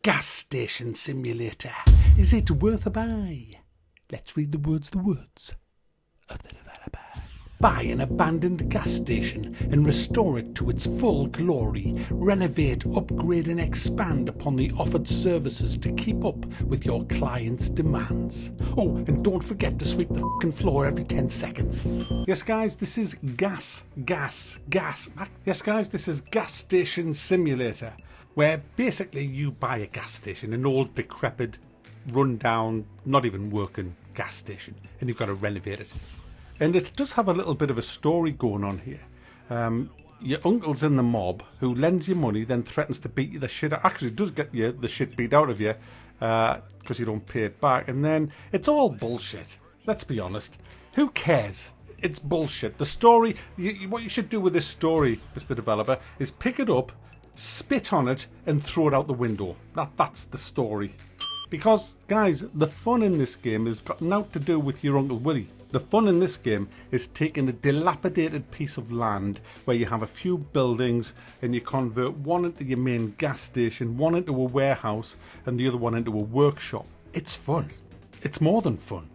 Gas Station Simulator. Is it worth a buy? Let's read the words of the developer. Buy an abandoned gas station and restore it to its full glory. Renovate, upgrade and expand upon the offered services to keep up with your clients' demands. Oh, and don't forget to sweep the fucking floor every 10 seconds. Yes guys, this is gas. Yes guys, this is Gas Station Simulator, where basically you buy a gas station, an old decrepit, run down, not even working gas station, and you've got to renovate it. And it does have a little bit of a story going on here. Your uncle's in the mob who lends you money, then threatens to beat you the shit out. Actually, does get you the shit beat out of you because you don't pay it back. And then it's all bullshit. Let's be honest. Who cares? It's bullshit. The story, what you should do with this story, Mr. Developer, is pick it up, spit on it, and throw it out the window. That's the story. Because, guys, the fun in this game has got nothing to do with your Uncle Willie. The fun in this game is taking a dilapidated piece of land where you have a few buildings and you convert one into your main gas station, one into a warehouse and the other one into a workshop. It's fun. It's more than fun.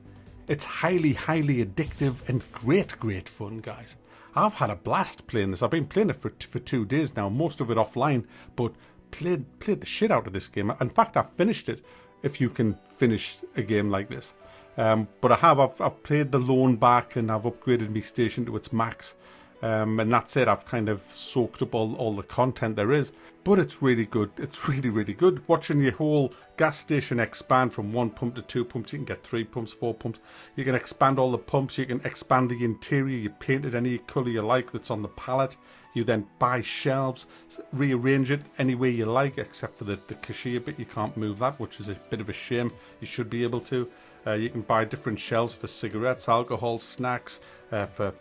It's highly, highly addictive and great fun, guys. I've had a blast playing this. I've been playing it for 2 days now, most of it offline, but played the shit out of this game. In fact, I've finished it, if you can finish a game like this. But I've played the loan back and I've upgraded my station to its max, and that's it. I've kind of soaked up all the content there is, but it's really good. It's really good. Watching your whole gas station expand from 1 pump to 2 pumps. You can get 3 pumps, 4 pumps. You can expand all the pumps. You can expand the interior. You paint it any colour you like that's on the palette. You then buy shelves, rearrange it any way you like, except for the cashier bit. You can't move that, which is a bit of a shame. You should be able to. You can buy different shelves for cigarettes, alcohol, snacks, for...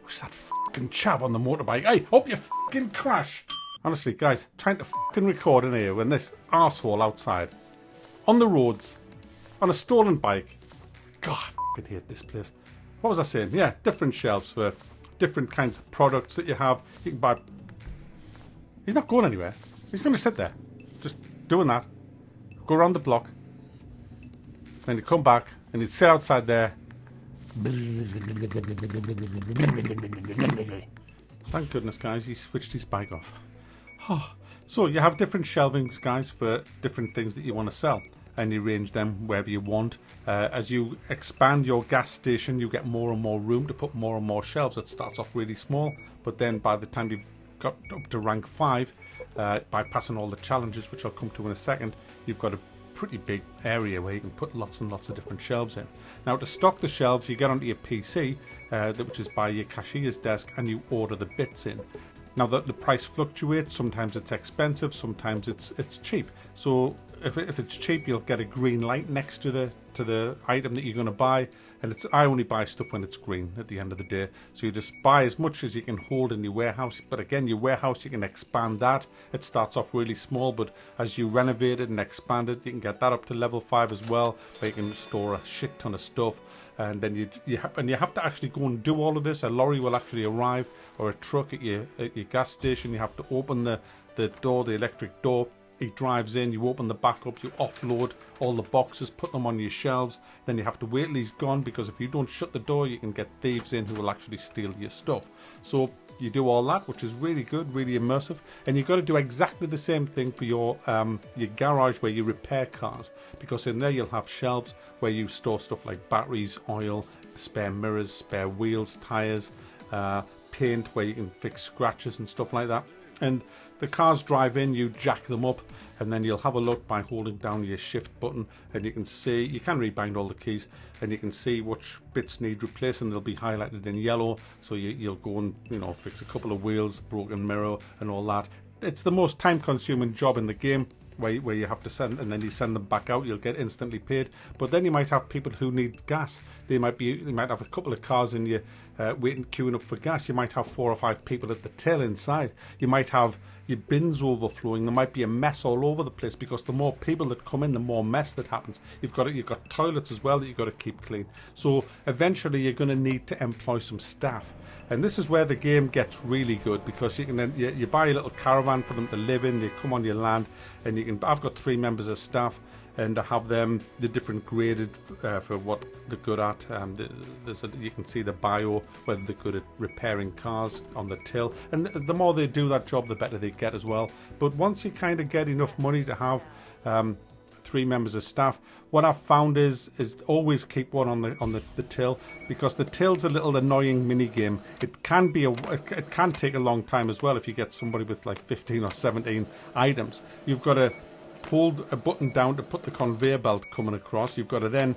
What's that fucking chav on the motorbike? Hey, hope you fucking crash! Honestly, guys, trying to fucking record in here when this arsehole outside, on the roads, on a stolen bike. God, I fucking hate this place. What was I saying? Yeah, different shelves for different kinds of products that you have. You can buy... He's not going anywhere. He's going to sit there, just doing that. Go around the block. Then he'd come back and he'd sit outside there. Thank goodness, guys, he switched his bike off. Oh. So you have different shelvings, guys, for different things that you want to sell, and you arrange them wherever you want. As you expand your gas station, you get more and more room to put more and more shelves. It starts off really small, but then by the time you've got up to rank 5, by passing all the challenges, which I'll come to in a second, you've got a pretty big area where you can put lots and lots of different shelves in. Now, to stock the shelves, you get onto your PC, which is by your cashier's desk, and you order the bits in. Now, the price fluctuates. Sometimes it's expensive, sometimes it's cheap. So if it's cheap, you'll get a green light next to the item that you're going to buy. And I only buy stuff when it's green at the end of the day. So you just buy as much as you can hold in your warehouse. But again, your warehouse, you can expand that. It starts off really small, but as you renovate it and expand it, you can get that up to level 5 as well, where you can store a shit ton of stuff. And then you have to actually go and do all of this. A lorry will actually arrive, or a truck at your gas station. You have to open the door, the electric door. He drives in, you open the back up, you offload all the boxes, put them on your shelves. Then you have to wait till he's gone, because if you don't shut the door, you can get thieves in who will actually steal your stuff. So you do all that, which is really good, really immersive. And you've got to do exactly the same thing for your garage where you repair cars, because in there you'll have shelves where you store stuff like batteries, oil, spare mirrors, spare wheels, tyres, paint where you can fix scratches and stuff like that. And the cars drive in, you jack them up, and then you'll have a look by holding down your shift button, and you can see, you can rebind all the keys, and you can see which bits need replacing. They'll be highlighted in yellow, so you'll go and fix a couple of wheels, broken mirror and all that. It's the most time consuming job in the game, where you have to send, and then you send them back out. You'll get instantly paid. But then you might have people who need gas. They might have a couple of cars in waiting, queuing up for gas. You might have 4 or 5 people at the till inside. You might have your bins overflowing. There might be a mess all over the place, because the more people that come in, the more mess that happens. You've got toilets as well that you've got to keep clean. So eventually you're going to need to employ some staff. And this is where the game gets really good, because you buy a little caravan for them to live in. They come on your land, and I've got 3 members of staff, and I have them the different graded for what they're good at. You can see the bio, whether they're good at repairing cars on the till, and the more they do that job, the better they get as well. But once you kind of get enough money to have 3 members of staff, what I've found is always keep one on the till, because the till's a little annoying mini game. It can take a long time as well if you get somebody with like 15 or 17 items. You've got to hold a button down to put the conveyor belt coming across. You've got to then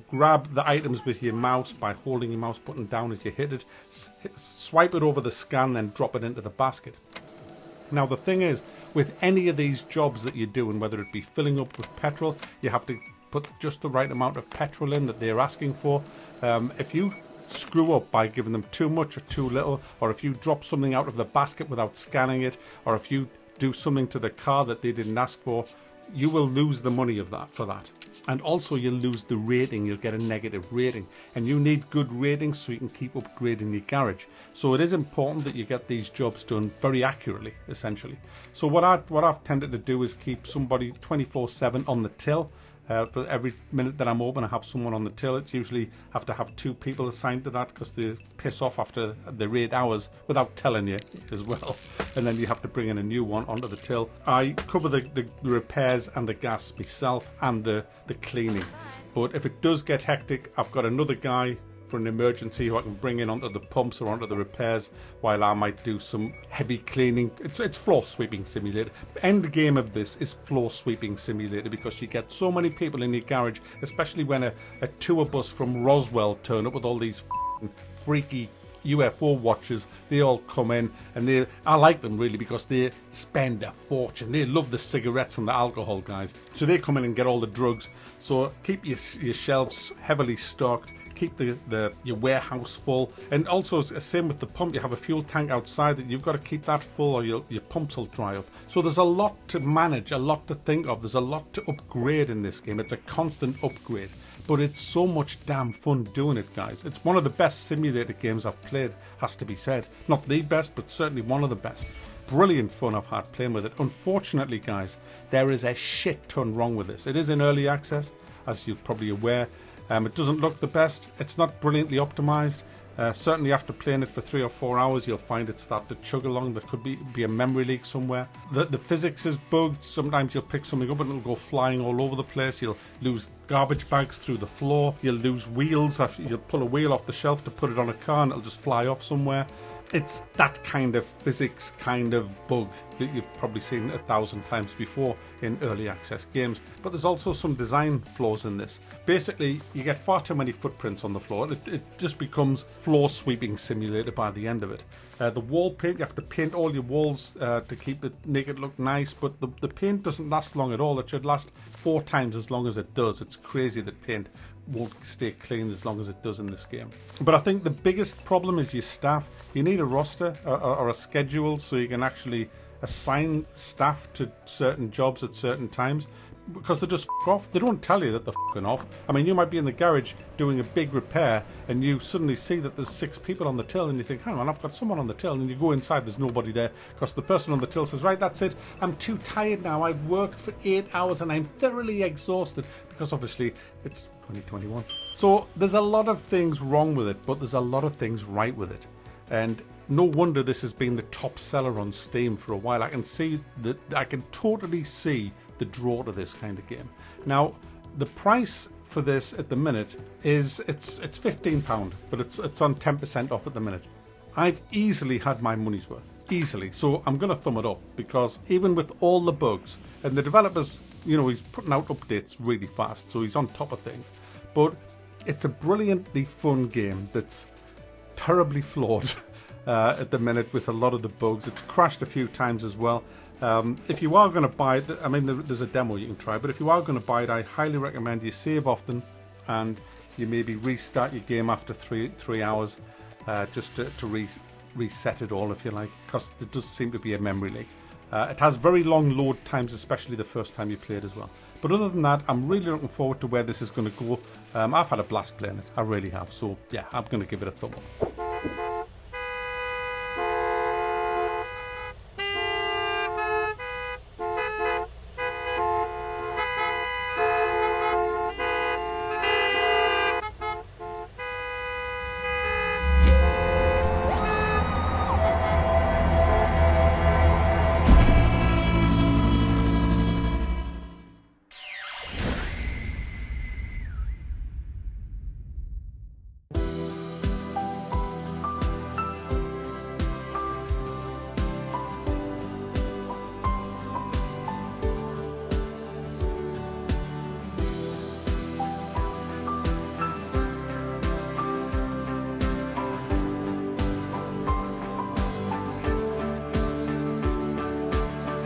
grab the items with your mouse by holding your mouse button down as you hit it, swipe it over the scan, then drop it into the basket. Now the thing is, with any of these jobs that you're doing, whether it be filling up with petrol, you have to put just the right amount of petrol in that they're asking for. If you screw up by giving them too much or too little, or if you drop something out of the basket without scanning it, or if you do something to the car that they didn't ask for, you will lose the money for that. And also you'll lose the rating. You'll get a negative rating, and you need good ratings so you can keep upgrading your garage. So it is important that you get these jobs done very accurately, essentially. So what I've tended to do is keep somebody 24/7 on the till. For every minute that I'm open, I have someone on the till. It's usually have to have 2 people assigned to that, because they piss off after the 8 hours without telling you as well. And then you have to bring in a new one onto the till. I cover the repairs and the gas myself, and the cleaning. But if it does get hectic, I've got another guy for an emergency who I can bring in onto the pumps or onto the repairs, while I might do some heavy cleaning. It's floor sweeping simulator. End game of this is floor sweeping simulator, because you get so many people in your garage, especially when a tour bus from Roswell turn up with all these freaky UFO watchers. They all come in, and I like them really, because they spend a fortune. They love the cigarettes and the alcohol, guys. So they come in and get all the drugs. So keep your shelves heavily stocked. Keep your warehouse full. And also, same with the pump, you have a fuel tank outside that you've got to keep that full, or your pumps will dry up. So there's a lot to manage, a lot to think of. There's a lot to upgrade in this game. It's a constant upgrade, but it's so much damn fun doing it, guys. It's one of the best simulator games I've played, has to be said. Not the best, but certainly one of the best. Brilliant fun I've had playing with it. Unfortunately, guys, there is a shit ton wrong with this. It is in early access, as you're probably aware. It doesn't look the best. It's not brilliantly optimized. Certainly after playing it for 3 or 4 hours, you'll find it start to chug along. There could be a memory leak somewhere. The physics is bugged. Sometimes you'll pick something up and it'll go flying all over the place. You'll lose garbage bags through the floor. You'll lose wheels. You'll pull a wheel off the shelf to put it on a car, and it'll just fly off somewhere. It's that kind of physics kind of bug that you've probably seen 1,000 times before in early access games. But there's also some design flaws in this. Basically, you get far too many footprints on the floor. It just becomes floor sweeping simulator by the end of it. The wall paint, you have to paint all your walls to make it look nice, but the paint doesn't last long at all. It should last 4 times as long as it does. It's crazy that paint won't stay clean as long as it does in this game. But I think the bigged problem is your staff. You need a roster or a schedule so you can actually assign staff to certain jobs at certain times, because they just f*** off. They don't tell you that they're f***ing off. I mean, you might be in the garage doing a big repair, and you suddenly see that there's 6 people on the till, and you think, hang on, I've got someone on the till, and you go inside, there's nobody there, because the person on the till says, right, that's it, I'm too tired now, I've worked for 8 hours and I'm thoroughly exhausted, because obviously it's 2021. So there's a lot of things wrong with it, but there's a lot of things right with it. And no wonder this has been the top seller on Steam for a while. I can totally see the draw to this kind of game. Now, the price for this at the minute is it's £15, but it's on 10% off at the minute. I've easily had my money's worth, easily. So I'm going to thumb it up, because even with all the bugs, and the developers, he's putting out updates really fast, so he's on top of things. But it's a brilliantly fun game that's terribly flawed at the minute with a lot of the bugs. It's crashed a few times as well. If you are going to buy it, I mean, there's a demo you can try, but if you are going to buy it, I highly recommend you save often, and you maybe restart your game after three hours. just to reset it all, if you like, because there does seem to be a memory leak. It has very long load times, especially the first time you play it as well. But other than that, I'm really looking forward to where this is going to go. I've had a blast playing it. I really have. So yeah, I'm going to give it a thumb up.